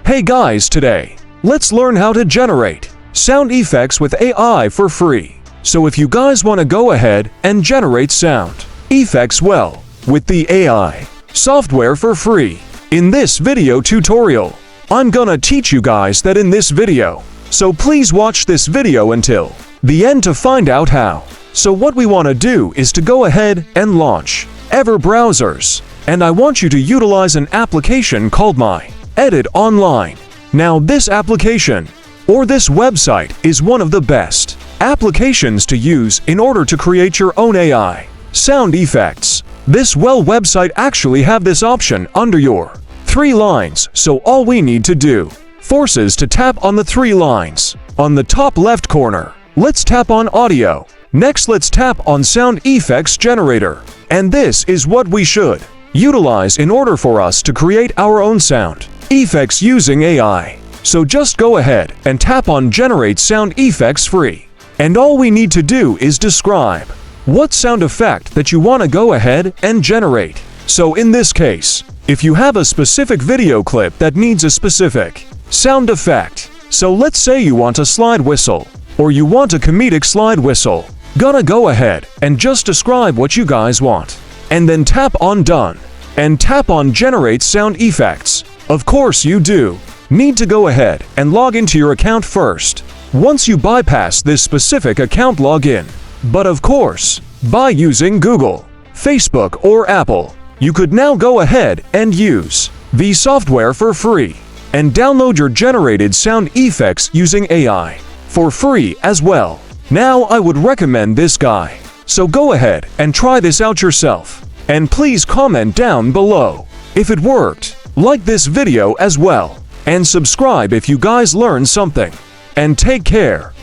Hey guys, today, let's learn how to generate sound effects with AI for free. So if you guys want to go ahead and generate sound effects well with the AI software for free, in this video tutorial, I'm gonna teach you guys that in this video. So please watch this video until the end to find out how. So what we want to do is to go ahead and launch Ever browsers, and I want you to utilize an application called My Edit Online. Now this application or this website is one of the best applications to use in order to create your own AI sound effects. This website actually have this option under your 3 lines, so all we need to do forces to tap on the 3 lines. On the top left corner, let's tap on audio. Next, let's tap on sound effects generator. And this is what we should utilize in order for us to create our own sound effects using AI. So just go ahead and tap on generate sound effects free. And all we need to do is describe what sound effect that you want to go ahead and generate. So in this case, if you have a specific video clip that needs a specific sound effect, so let's say you want a slide whistle, or you want a comedic slide whistle, gonna go ahead and just describe what you guys want, and then tap on done, and tap on generate sound effects. Of course you do need to go ahead and log into your account first, once you bypass this specific account login. But of course, by using Google, Facebook or Apple, you could now go ahead and use the software for free and download your generated sound effects using AI for free as well. Now I would recommend this guy, so go ahead and try this out yourself, and please comment down below if it worked, like this video as well, and subscribe if you guys learned something, and take care.